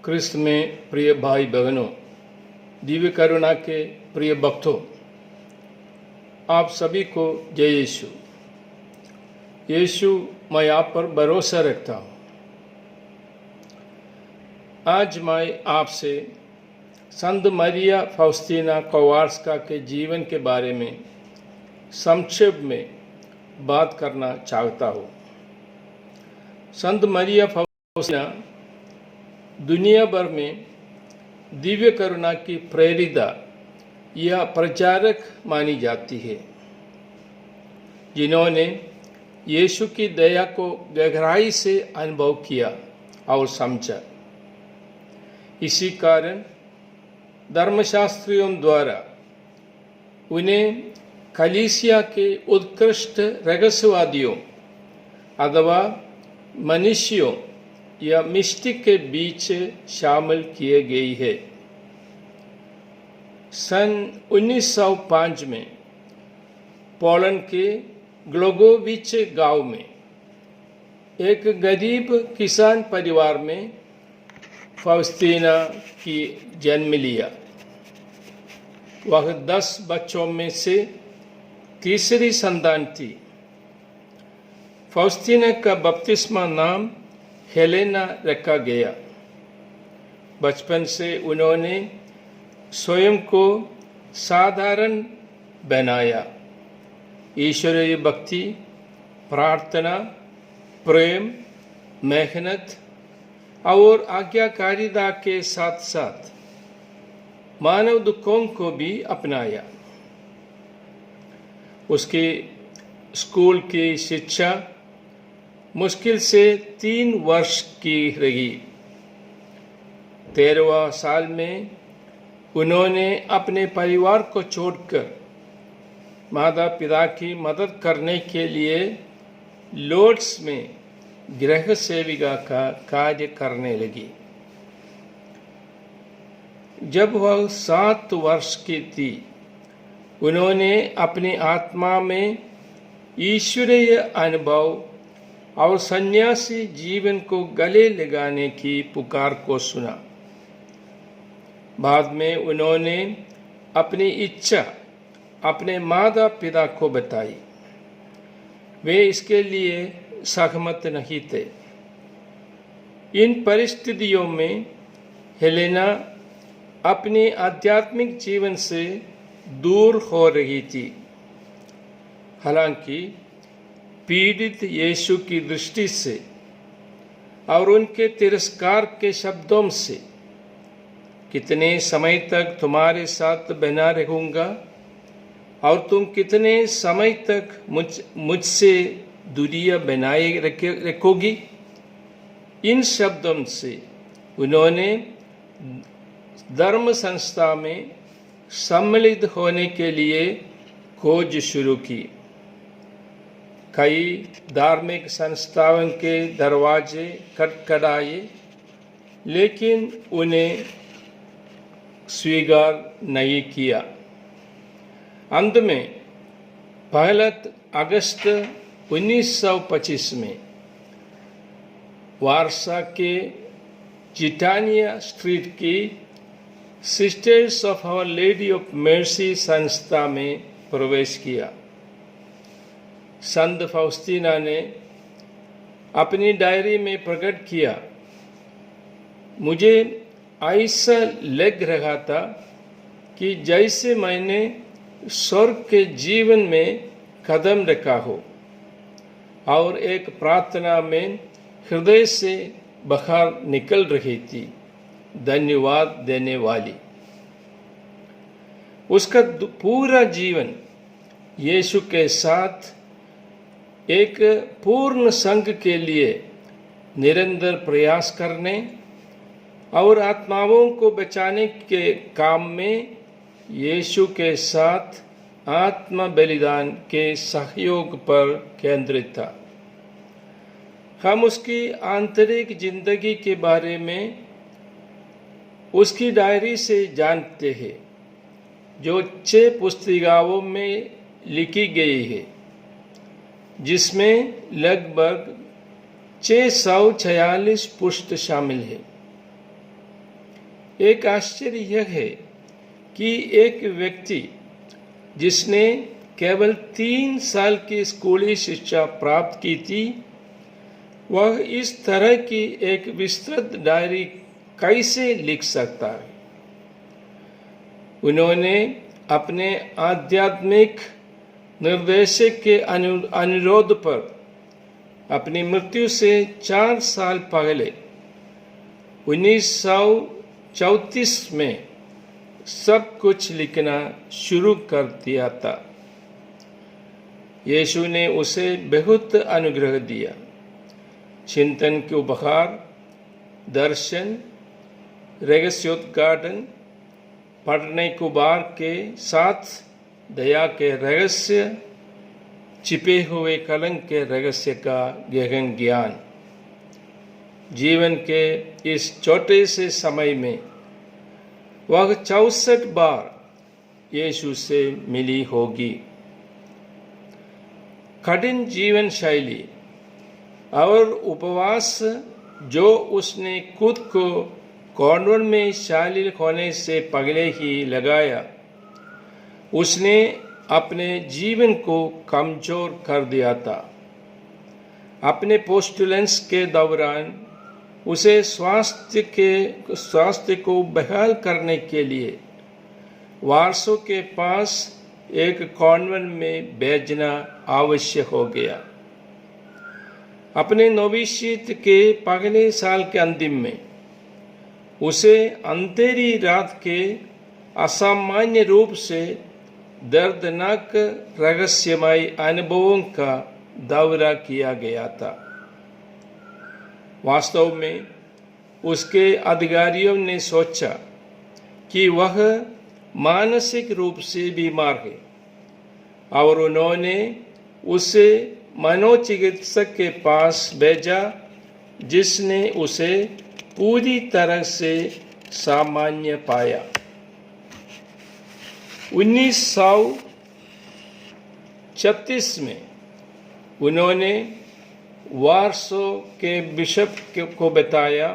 क्रिस्त में प्रिय भाई बहनों, दिव्य करुणा के प्रिय भक्तों, आप सभी को जय यीशु। यीशु, मैं आप पर भरोसा रखता हूँ। आज मैं आपसे संत मरिया फाउस्टीना कोवाल्स्का के जीवन के बारे में संक्षेप में बात करना चाहता हूँ। संत मरिया फाउस्टीना दुनिया भर में दिव्य करुणा की प्रेरिता या प्रचारक मानी जाती है, जिन्होंने यीशु की दया को गहराई से अनुभव किया और समझा। इसी कारण धर्मशास्त्रियों द्वारा उन्हें कलीसिया के उत्कृष्ट रहस्यवादियों अथवा मनुष्यों या मिस्टिक के बीच शामिल किए गई है। सन 1905 में पोलैंड के ग्लोगोविच गांव में एक गरीब किसान परिवार में फाउस्टीना की जन्म लिया। वह 10 बच्चों में से तीसरी संतान थी। फाउस्टीना का बपतिस्मा नाम हेलेना रखा गया। बचपन से उन्होंने स्वयं को साधारण बनाया। ईश्वरीय भक्ति, प्रार्थना, प्रेम, मेहनत और आज्ञाकारिता के साथ साथ मानव दुखों को भी अपनाया। उसकी स्कूल की शिक्षा मुश्किल से 3 वर्ष की रही। 13वां साल में उन्होंने अपने परिवार को छोड़कर माता पिता की मदद करने के लिए लोर्ड्स में गृह सेविका का कार्य करने लगी। जब वह 7 वर्ष की थी, उन्होंने अपनी आत्मा में ईश्वरीय अनुभव और सन्यासी जीवन को गले लगाने की पुकार को सुना। बाद में उन्होंने अपनी इच्छा अपने माता पिता को बताई। वे इसके लिए सहमत नहीं थे। इन परिस्थितियों में हेलेना अपने आध्यात्मिक जीवन से दूर हो रही थी। हालांकि पीड़ित यीशु की दृष्टि से और उनके तिरस्कार के शब्दों से, कितने समय तक तुम्हारे साथ बना रहूंगा और तुम कितने समय तक मुझसे दूरियां बनाए रखोगी, इन शब्दों से उन्होंने धर्म संस्था में सम्मिलित होने के लिए खोज शुरू की। कई धार्मिक संस्थाओं के दरवाजे खटखटाए, लेकिन उन्हें स्वीकार नहीं किया। अंत में 1 अगस्त 1925 में वार्सा के जिटानिया स्ट्रीट की sisters of our lady of mercy संस्था में प्रवेश किया। संत फाउस्टीना ने अपनी डायरी में प्रकट किया, मुझे ऐसा लग रहा था कि जैसे मैंने स्वर्ग के जीवन में कदम रखा हो और एक प्रार्थना में हृदय से बहार निकल रही थी, धन्यवाद देने वाली। उसका पूरा जीवन यीशु के साथ एक पूर्ण संघ के लिए निरंतर प्रयास करने और आत्माओं को बचाने के काम में यीशु के साथ आत्म बलिदान के सहयोग पर केंद्रित था। हम उसकी आंतरिक जिंदगी के बारे में उसकी डायरी से जानते हैं, जो 6 पुस्तिकाओं में लिखी गई है, जिसमें लगभग 646 पृष्ठ शामिल है। एक आश्चर्य यह है कि एक व्यक्ति जिसने केवल 3 साल की स्कूली शिक्षा प्राप्त की थी, वह इस तरह की एक विस्तृत डायरी कैसे लिख सकता है। उन्होंने अपने आध्यात्मिक निर्देशक के अनुरोध पर अपनी मृत्यु से 4 साल पहले 1934 में सब कुछ लिखना शुरू कर दिया था। यीशु ने उसे बहुत अनुग्रह दिया। चिंतन के उपहार, दर्शन, रहस्योद्घाटन, पढ़ने को बार के साथ दया के रहस्य, छिपे हुए कलंक के रहस्य का गहन ज्ञान। जीवन के इस छोटे से समय में वह 64 बार यीशु से मिली होगी। कठिन जीवन शैली और उपवास जो उसने खुद को कॉन्वेंट में शामिल होने से पहले ही लगाया, उसने अपने जीवन को कमजोर कर दिया था। अपने पोस्टुलेंस के दौरान उसे स्वास्थ्य को बहाल करने के लिए वारसों के पास एक कॉन्वेंट में भेजना आवश्यक हो गया। अपने नोविशियत के पहले साल के अंतिम में उसे अंधेरी रात के असामान्य रूप से दर्दनाक रहस्यमय अनुभवों का दौरा किया गया था। वास्तव में उसके अधिकारियों ने सोचा कि वह मानसिक रूप से बीमार है और उन्होंने उसे मनोचिकित्सक के पास भेजा, जिसने उसे पूरी तरह से सामान्य पाया। 1936 में उन्होंने वारसो के बिशप को बताया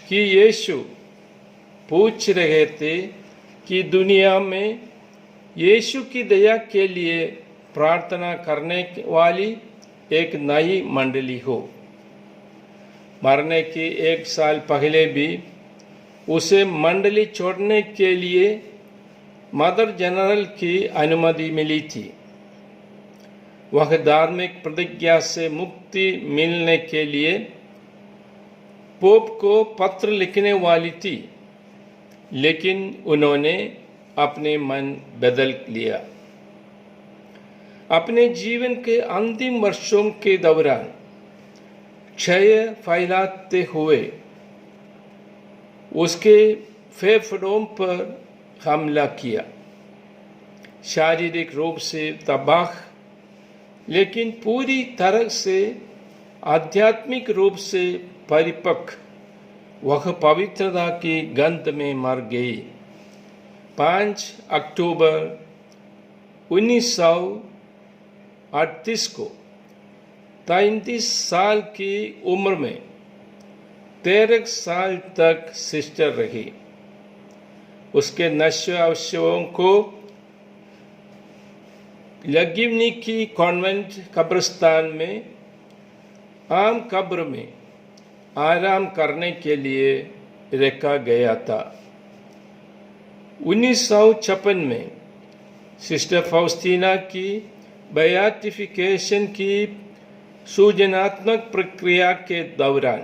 कि यीशु पूछ रहे थे कि दुनिया में यीशु की दया के लिए प्रार्थना करने वाली एक नई मंडली हो। मरने के 1 साल पहले भी उसे मंडली छोड़ने के लिए मदर जनरल की अनुमति मिली थी। वह धार्मिक प्रतिज्ञा से मुक्ति मिलने के लिए पोप को पत्र लिखने वाली थी, लेकिन उन्होंने अपने मन बदल लिया। अपने जीवन के अंतिम वर्षों के दौरान क्षय फैलाते हुए उसके फेफड़ों पर हमला किया। शारीरिक रूप से तबाह, लेकिन पूरी तरह से आध्यात्मिक रूप से परिपक्व वह पवित्रता की गंध में मर गई। 5 अक्टूबर 1938 को 33 साल की उम्र में 13 साल तक सिस्टर रही। उसके नश्वर अवशेषों को लग्गिवनिकी कॉन्वेंट कब्रिस्तान में आम कब्र में आराम करने के लिए रखा गया था। 1956 में सिस्टर फाउस्टीना की बेयाटिफिकेशन की सूचनात्मक प्रक्रिया के दौरान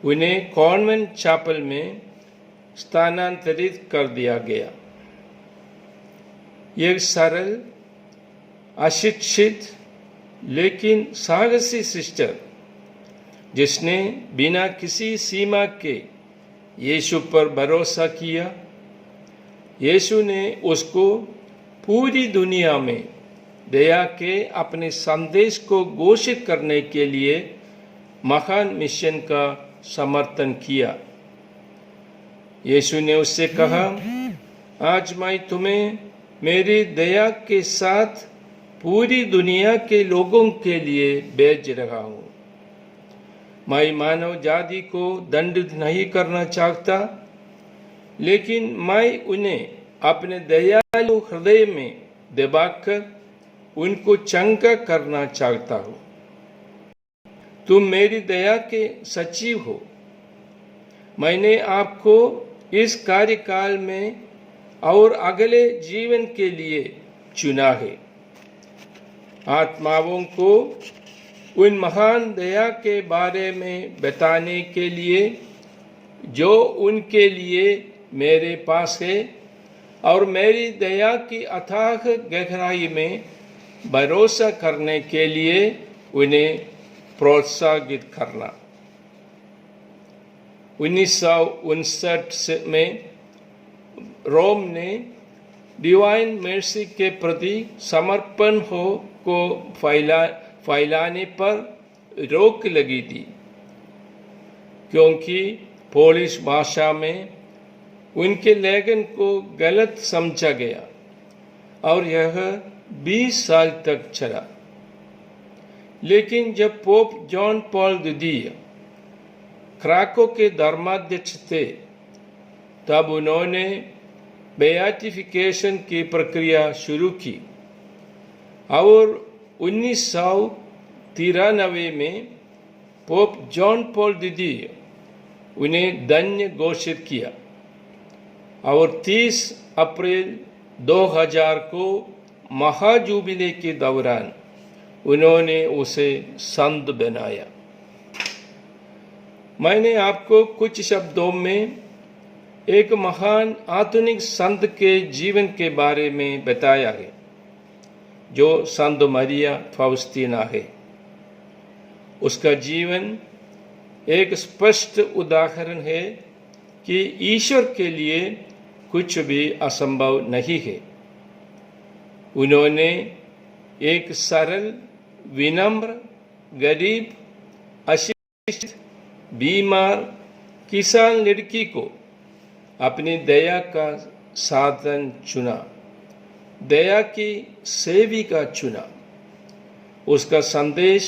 उन्हें कॉन्वेंट चैपल में स्थानांतरित कर दिया गया। एक सरल, अशिक्षित लेकिन साहसी सिस्टर, जिसने बिना किसी सीमा के यीशु पर भरोसा किया। यीशु ने उसको पूरी दुनिया में दया के अपने संदेश को घोषित करने के लिए महान मिशन का समर्थन किया। यीशु ने उससे कहा, आज मैं तुम्हें मेरी दया के साथ पूरी दुनिया के लोगों के लिए भेज रहा हूँ। मैं मानव जाति को दंडित नहीं करना चाहता, लेकिन मैं उन्हें अपने दयालु हृदय में दबाकर उनको चंगा करना चाहता हूँ। तुम मेरी दया के सचिव हो। मैंने आपको इस कार्यकाल में और अगले जीवन के लिए चुना है। आत्माओं को उन महान दया के बारे में बताने के लिए जो उनके लिए मेरे पास है और मेरी दया की अथाह गहराई में भरोसा करने के लिए उन्हें प्रोत्साहित करना। 1959 में रोम ने डिवाइन मर्सी के प्रति समर्पण को फैलाने पर रोक लगी थी, क्योंकि पोलिश भाषा में उनके लेखन को गलत समझा गया और यह 20 साल तक चला। लेकिन जब पोप जॉन पॉल द्वितीय क्राको के धर्माध्यक्ष थे, तब उन्होंने बेयाटिफिकेशन की प्रक्रिया शुरू की और 1993 में पोप जॉन पॉल द्वितीय उन्हें धन्य घोषित किया और 30 अप्रैल 2000 को महाजुबिले के दौरान उन्होंने उसे संत बनाया। मैंने आपको कुछ शब्दों में एक महान आधुनिक संत के जीवन के बारे में बताया है, जो संत मरिया फाउस्टीना है। उसका जीवन एक स्पष्ट उदाहरण है कि ईश्वर के लिए कुछ भी असंभव नहीं है। उन्होंने एक सरल, विनम्र, गरीब, अशिक्षित, बीमार किसान लड़की को अपनी दया का साधन चुना, दया की सेविका चुना। उसका संदेश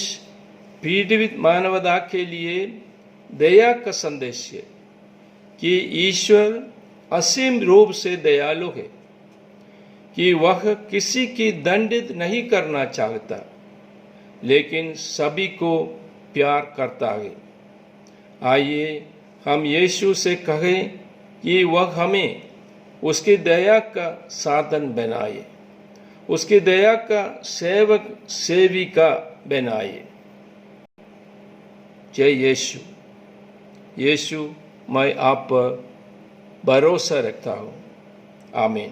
पीड़ित मानवता के लिए दया का संदेश है कि ईश्वर असीम रूप से दयालु है, कि वह किसी की दंडित नहीं करना चाहता, लेकिन सभी को प्यार करता है। आइए हम यीशु से कहें कि वह हमें उसकी दया का साधन बनाए, उसकी दया का सेवक सेविका बनाए। जय यीशु। यीशु, मैं आप पर भरोसा रखता हूँ। आमीन।